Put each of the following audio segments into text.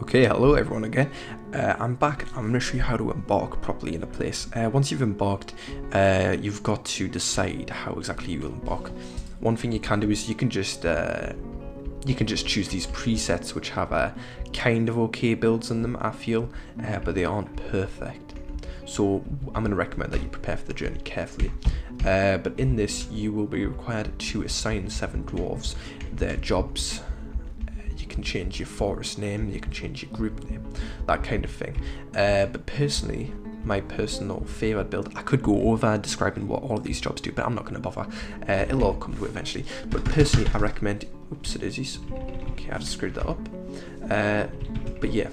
Okay, hello everyone again. I'm back. I'm going to show you how to embark properly in a place. Once you've embarked, you've got to decide how exactly you will embark. One thing you can do is you can just choose these presets which have kind of okay builds in them, I feel, but they aren't perfect. So I'm going to recommend that you prepare for the journey carefully. But in this, you will be required to assign 7 dwarves their jobs. You can change your forest name, you can change your group name, that kind of thing. But personally, my personal favourite build, I could go over describing what all of these jobs do, but I'm not going to bother. It'll all come to it eventually. But personally, I recommend... Oops, it is. Okay, I just screwed that up. But yeah,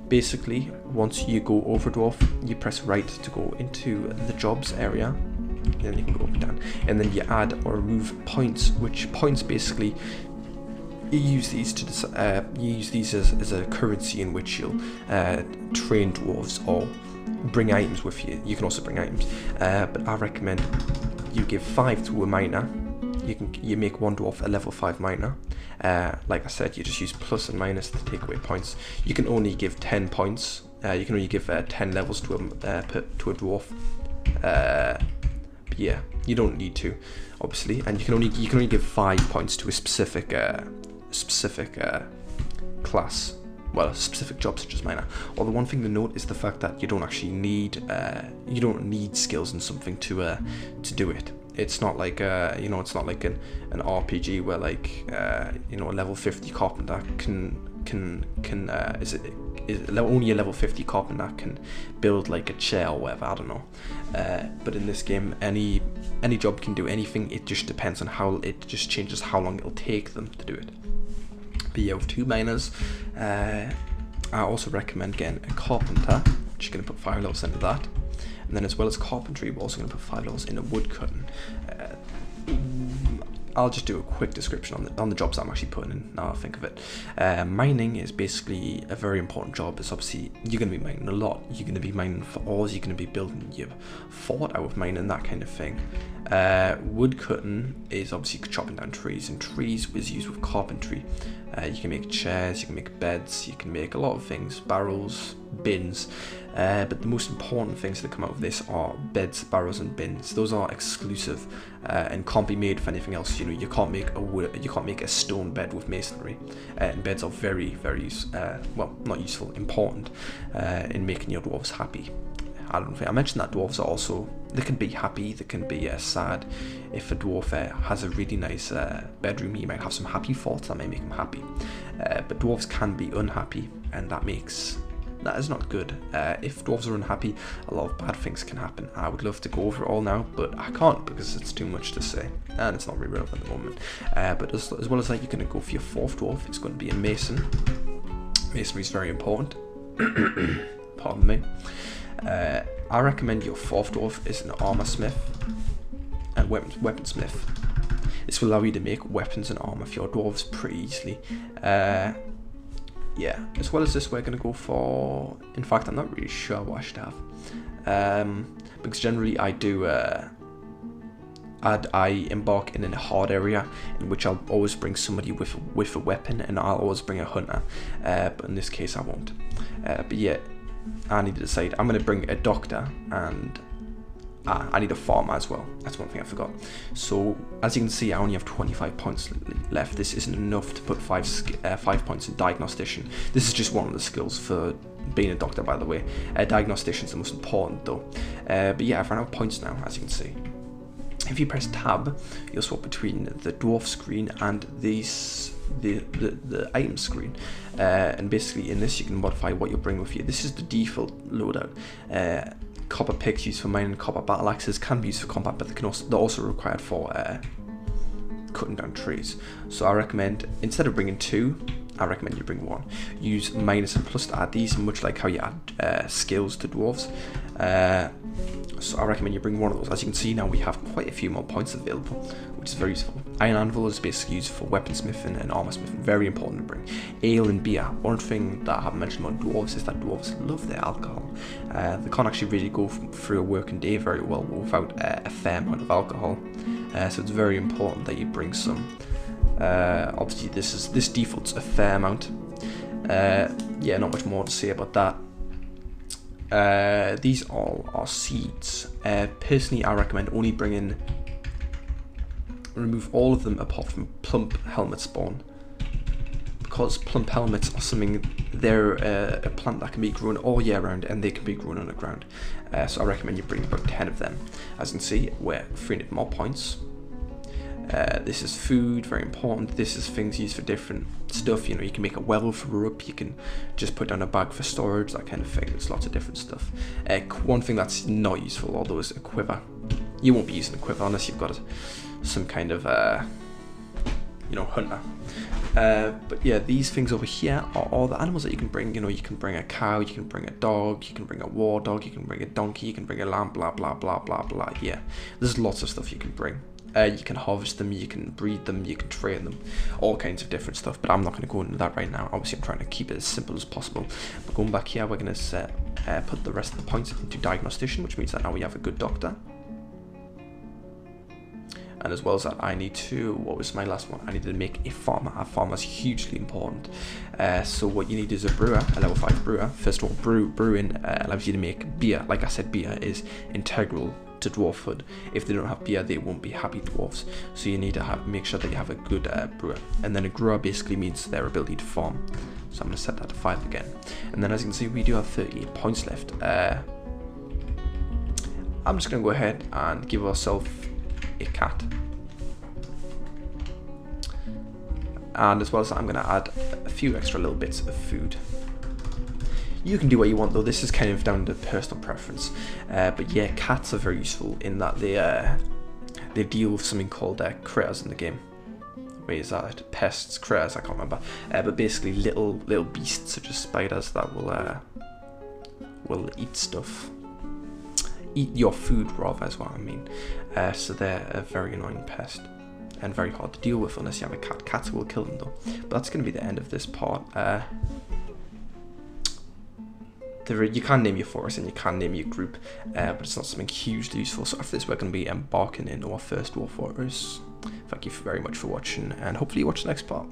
basically, once you go over Dwarf, you press right to go into the jobs area. Then you can go up and down. And then you add or remove points, which points basically... You use these as a currency in which you'll train dwarves or bring items with you. You can also bring items, but I recommend you give 5 to a miner. You make one dwarf a level 5 miner. Like I said, you just use plus and minus to take away points. You can only give 10 points. You can only give 10 levels to a dwarf. But yeah, you don't need to, obviously, and you can only give 5 points to a specific class, well, a specific job such as miner. Although one thing to note is the fact that you don't actually need skills in something to do it. It's not like it's not like an RPG where like a level 50 carpenter only a level 50 carpenter can build like a chair or whatever, I don't know. But in this game, any job can do anything. It just depends on it just changes how long it'll take them to do it. But yeah, with 2 miners, I also recommend getting a carpenter, which you're going to put 5 levels into that. And then as well as carpentry, we're also going to put 5 levels into woodcutting. I'll just do a quick description on the jobs I'm actually putting in, now I think of it. Mining is basically a very important job. It's obviously, you're going to be mining a lot. You're going to be mining for ores, you're going to be building your fort out of mining, that kind of thing. Wood cutting is obviously chopping down trees, and trees is used with carpentry. You can make chairs, you can make beds, you can make a lot of things, barrels, bins. But the most important things that come out of this are beds, barrels, and bins. Those are exclusive and can't be made for anything else. You can't make a stone bed with masonry. And beds are very, very not useful, important in making your dwarves happy. I don't think I mentioned that dwarves are also, they can be happy, they can be sad. If a dwarf has a really nice bedroom, he might have some happy thoughts that may make him happy. But dwarves can be unhappy, and that is not good. If dwarves are unhappy, a lot of bad things can happen. I would love to go over it all now, but I can't because it's too much to say, and it's not really relevant at the moment. But as well as that, you're going to go for your 4th dwarf. It's going to be a mason. Masonry is very important. Pardon me. I recommend your 4th dwarf is an armor smith and weaponsmith. This will allow you to make weapons and armor for your dwarves pretty easily. Yeah, as well as this, we're going to go for... In fact, I'm not really sure what I should have. Because generally I do... I embark in a hard area in which I'll always bring somebody with a weapon, and I'll always bring a hunter. But in this case, I won't. But yeah, I need to decide. I'm going to bring a doctor, and I need a farmer as well. That's one thing I forgot. So as you can see, I only have 25 points left. This isn't enough to put 5 points in diagnostician. This is just one of the skills for being a doctor, by the way. Diagnostician is the most important though. But yeah, I've run out of points now, as you can see. If you press tab, you'll swap between the dwarf screen and the item screen, and basically in this you can modify what you'll bring with you. This is the default loadout. Copper picks used for mining, copper battle axes can be used for combat, but they're also required for cutting down trees. So I recommend, instead of bringing 2, I recommend you bring 1. Use minus and plus to add these, much like how you add skills to dwarves. So I recommend you bring 1 of those. As you can see now, we have quite a few more points available, which is very useful. Iron anvil is basically used for weaponsmithing and armor smithing. Very important to bring. Ale and beer. One thing that I haven't mentioned about dwarves is that dwarves love their alcohol. They can't actually really go through a working day very well without a fair amount of alcohol. So it's very important that you bring some. Obviously this defaults a fair amount. Yeah, yeah, not much more to say about that. These all are seeds. Personally, I recommend only remove all of them apart from plump helmet spawn, because plump helmets are something, they're a plant that can be grown all year round and they can be grown underground. So I recommend you bring about 10 of them. As you can see, we're 300 more points. This is food, very important. This is things used for different stuff. You know, you can make a well for rope, you can just put down a bag for storage, that kind of thing. There's lots of different stuff. One thing that's not useful, although, is a quiver. You won't be using a quiver unless you've got some kind of, you know, hunter. But yeah, these things over here are all the animals that you can bring. You know, you can bring a cow, you can bring a dog, you can bring a war dog, you can bring a donkey, you can bring a lamb, blah, blah, blah, blah, blah. Yeah, there's lots of stuff you can bring. You can harvest them, you can breed them, you can train them, all kinds of different stuff, but I'm not going to go into that right now. Obviously, I'm trying to keep it as simple as possible. But going back here, we're going to put the rest of the points into diagnostician, which means that now we have a good doctor. And as well as that, I need to, what was my last one? I needed to make a farmer. A farmer is hugely important. So what you need is a brewer, a level 5 brewer. First of all, brewing allows you to make beer. Like I said, beer is integral to dwarfhood. If they don't have beer, they won't be happy dwarfs. So you need to make sure that you have a good brewer. And then a grower basically means their ability to farm. So I'm going to set that to 5 again. And then as you can see, we do have 38 points left. I'm just going to go ahead and give ourselves a cat. And as well as that, I'm going to add a few extra little bits of food. You can do what you want though, this is kind of down to personal preference. But yeah, cats are very useful in that they deal with something called critters in the game. Wait, is that pests, critters? I can't remember. But basically little beasts such as spiders that will eat stuff. Eat your food rather is what I mean. So they're a very annoying pest and very hard to deal with unless you have a cat. Cats will kill them though. But that's going to be the end of this part. You can name your forest and you can name your group, but it's not something hugely useful. So after this, we're going to be embarking into our first Dwarf Fortress. Thank you very much for watching, and hopefully you watch the next part.